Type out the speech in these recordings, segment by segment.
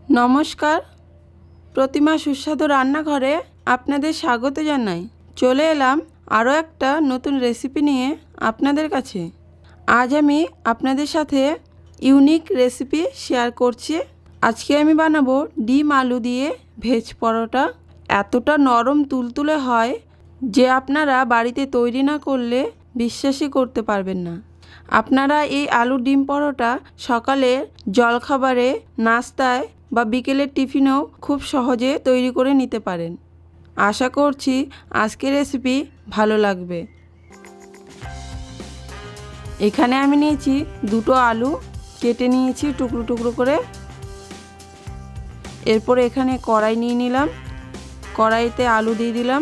নমস্কার, প্রতিমা সুস্বাদু রান্নাঘরে আপনাদের স্বাগত জানাই। চলে এলাম আরও একটা নতুন রেসিপি নিয়ে আপনাদের কাছে। আজ আমি আপনাদের সাথে ইউনিক রেসিপি শেয়ার করছি। আজকে আমি বানাবো ডিম আলু দিয়ে ভেজ পরোটা। এতটা নরম তুলতুলে হয় যে আপনারা বাড়িতে তৈরি না করলে বিশ্বাসই করতে পারবেন না। আপনারা এই আলু ডিম পরোটা সকালে জলখাবারে, নাস্তায় বা বিকেলের টিফিনেও খুব সহজে তৈরি করে নিতে পারেন। আশা করছি আজকের রেসিপি ভালো লাগবে। এখানে আমি নিয়েছি দুটো আলু, কেটে নিয়েছি টুকরো টুকরো করে। এরপর এখানে কড়াই নিয়ে নিলাম, কড়াইতে আলু দিয়ে দিলাম,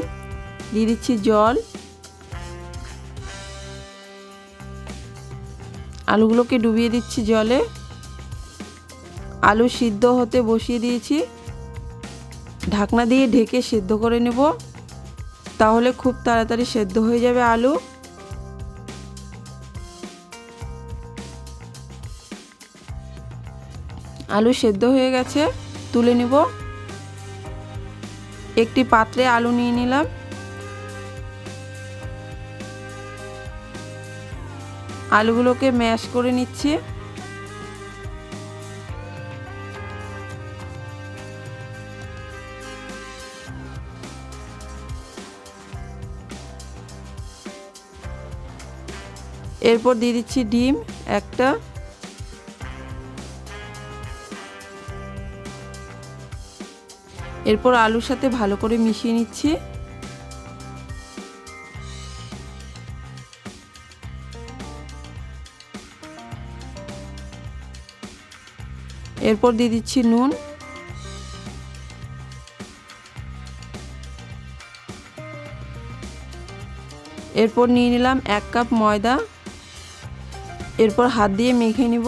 দিয়ে দিচ্ছি জল। আলুগুলোকে ডুবিয়ে দিচ্ছি জলে। আলু সিদ্ধ হতে বসিয়ে দিয়েছি। ঢাকনা দিয়ে ঢেকে সেদ্ধ করে নেব, তাহলে খুব তাড়াতাড়ি সেদ্ধ হয়ে যাবে আলু। আলু সেদ্ধ হয়ে গেছে, তুলে নেব। একটি পাত্রে আলু নিয়ে নিলাম। আলুগুলোকে ম্যাশ করে নিচ্ছি। এরপর দিয়ে দিচ্ছি ডিম একটা। এরপর আলুর সাথে ভালো করে মিশিয়ে নিচ্ছি। এরপর দিয়ে দিচ্ছি নুন। এরপর নিয়ে নিলাম 1 কাপ ময়দা। এরপর হাত দিয়ে মেখে নিব।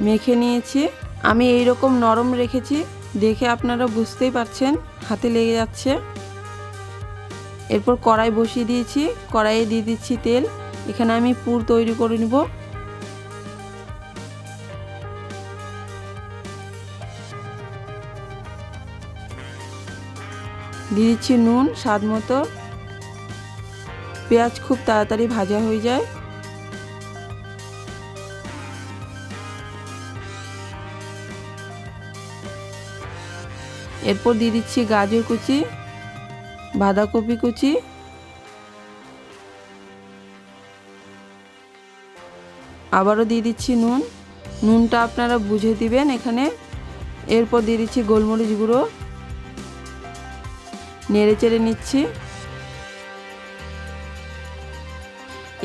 মেখে নিয়েছি। আমি এই রকম নরম রেখেছি, দেখে আপনারা বুঝতেই পারছেন হাতে লেগে যাচ্ছে। এরপর কড়াই বসিয়ে দিয়েছি, কড়াইয়ে দিয়ে দিচ্ছি তেল। এখানে আমি পুর তৈরি করে নেব। দিয়ে দিচ্ছি নুন স্বাদ মতো। পেঁয়াজ খুব তাড়াতাড়ি ভাজা হয়ে যায়। এরপর দিয়ে দিচ্ছি গাজর কুচি, বাঁধাকপি কুচি, আবারও দিয়ে দিচ্ছি নুন। নুনটা আপনারা বুঝে দিবেন এখানে। এরপর দিয়ে দিচ্ছি গোলমরিচ গুঁড়ো। নেড়ে চেড়ে নিচ্ছি।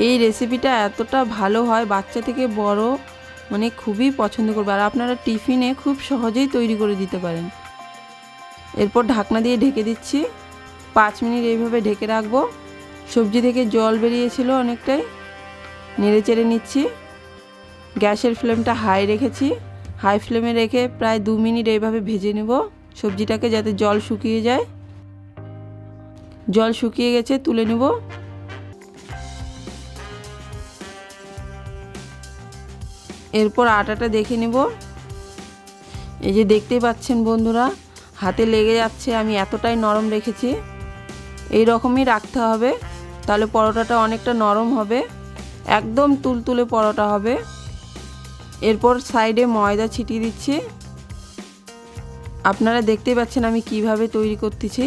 এই রেসিপিটা এতটা ভালো হয়, বাচ্চা থেকে বড় মানে খুবই পছন্দ করবে, আর আপনারা টিফিনে খুব সহজেই তৈরি করে দিতে পারেন। এরপর ঢাকনা দিয়ে ঢেকে দিচ্ছি। 5 মিনিট এইভাবে ঢেকে রাখবো। সবজি থেকে জল বেরিয়েছিল অনেকটাই। নেড়ে চেড়ে নিচ্ছি। গ্যাসের ফ্লেমটা হাই রেখেছি। হাই ফ্লেমে রেখে প্রায় 2 মিনিট এইভাবে ভেজে নেব সবজিটাকে, যাতে জল শুকিয়ে যায়। জল শুকিয়ে গেছে, তুলে নেব। এরপর আটাটা দেখে নেব। এই যে দেখতেই পাচ্ছেন বন্ধুরা, হাতে লেগে যাচ্ছে। আমি এতটাই নরম রেখেছি। এই রকমই রাখতে হবে, তাহলে পরোটাটা অনেকটা নরম হবে, একদম তুলতুলে পরোটা হবে। এরপর সাইডে ময়দা ছিটিয়ে দিচ্ছি। আপনারা দেখতেই পাচ্ছেন আমি কিভাবে তৈরি করতেছি।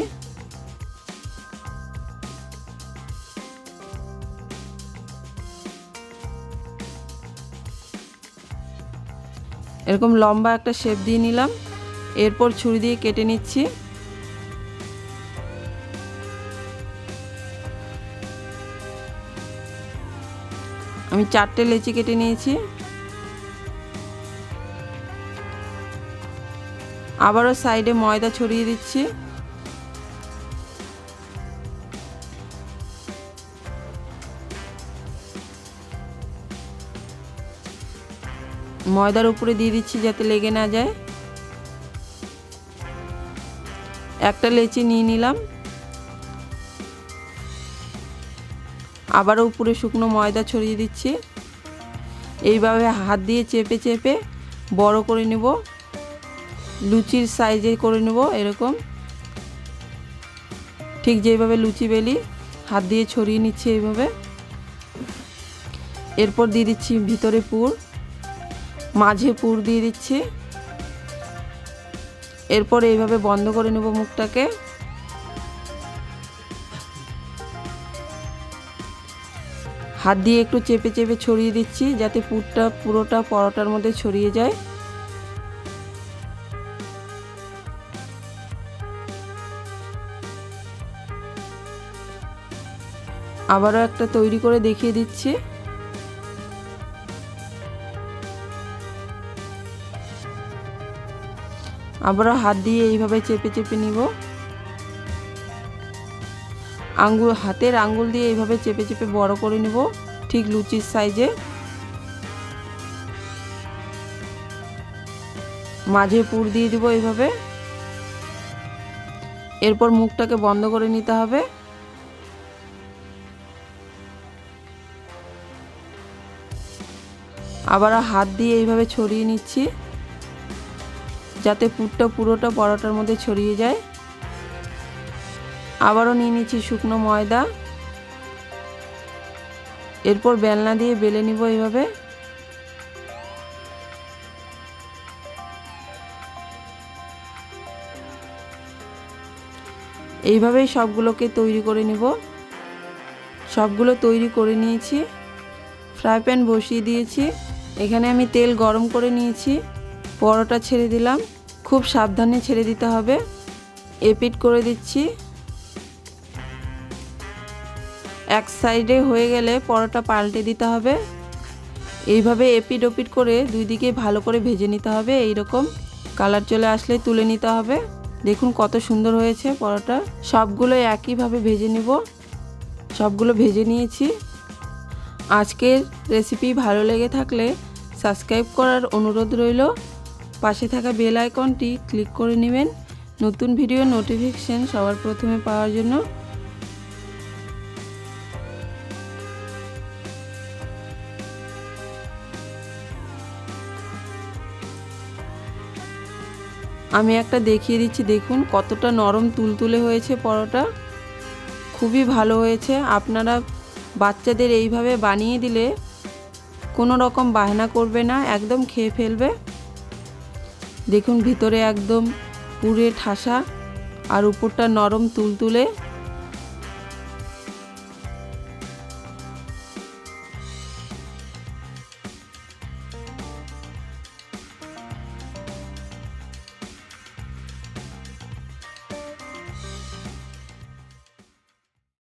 এরকম লম্বা একটা শেপ দিয়ে নিলাম। এরপর ছুরি দিয়ে কেটে নিচ্ছি। আমি 4টে লেচি কেটে নিয়েছি। আবারও সাইডে ময়দা ছড়িয়ে দিচ্ছি। ময়দার উপরে দিয়ে দিচ্ছি যাতে লেগে না যায়। একটা লেচি নিয়ে নিলাম। আবারও উপরে শুকনো ময়দা ছড়িয়ে দিচ্ছি। এইভাবে হাত দিয়ে চেপে চেপে বড় করে নেব, লুচির সাইজে করে নেব। এরকম ঠিক যেভাবে লুচি বেলি হাত দিয়ে ছড়িয়ে নিচ্ছি এইভাবে। এরপর দিয়ে দিচ্ছি ভিতরে পুর, মাঝে পুর দিয়ে দিচ্ছি। এরপর এইভাবে বন্ধ করে নেব মুখটাকে। হাত দিয়ে একটু চেপে চেপে ছড়িয়ে দিচ্ছি যাতে পুরটা পুরোটা পরোটার মধ্যে ছড়িয়ে যায়। আবারও একটা তৈরি করে দেখিয়ে দিচ্ছি। আবারও হাত দিয়ে এইভাবে চেপে চেপে নিব। হাতের আঙ্গুল দিয়ে এইভাবে চেপে চেপে বড় করে নিব ঠিক লুচির সাইজে। মাঝে পুর দিয়ে দিব এইভাবে। এরপর মুখটাকে বন্ধ করে নিতে হবে। আবার হাত দিয়ে এইভাবে ছড়িয়ে নিচ্ছি যাতে পুরটা পুরোটা পরোটার মধ্যে ছড়িয়ে যায়। আবারও নিয়ে নিচ্ছি শুকনো ময়দা। এরপর বেলনা দিয়ে বেলে নিব এইভাবে। এইভাবেই সবগুলোকে তৈরি করে নিব। সবগুলো তৈরি করে নিয়েছি। ফ্রাই প্যান বসিয়ে দিয়েছি। এখানে আমি তেল গরম করে নিয়েছি। পরোটা ছেড়ে দিলাম। খুব সাবধানে ছেড়ে দিতে হবে। এপিট করে দিচ্ছি। এক সাইডে হয়ে গেলে পরোটা পাল্টে দিতে হবে। এইভাবে এপিট ওপিট করে দুই দিকে ভালো করে ভেজে নিতে হবে। এইরকম কালার চলে আসলে তুলে নিতে হবে। দেখুন কত সুন্দর হয়েছে পরোটা। সবগুলো একইভাবে ভেজে নিব। সবগুলো ভেজে নিয়েছি। আজকের রেসিপি ভালো লেগে থাকলে সাবস্ক্রাইব করার অনুরোধ রইল। পাশে থাকা বেল আইকনটি ক্লিক করে নেবেন নতুন ভিডিও নোটিফিকেশন সবার প্রথমে পাওয়ার জন্য। আমি একটা দেখিয়ে দিচ্ছি, দেখুন কতটা নরম তুলতুলে হয়েছে পরোটা। খুবই ভালো হয়েছে। আপনারা বাচ্চাদের এইভাবে বানিয়ে দিলে কোনো রকম বায়না করবে না, একদম খেয়ে ফেলবে। দেখুন ভিতরে একদম পুরে ঠাসা আর উপরটা নরম তুলতুলে।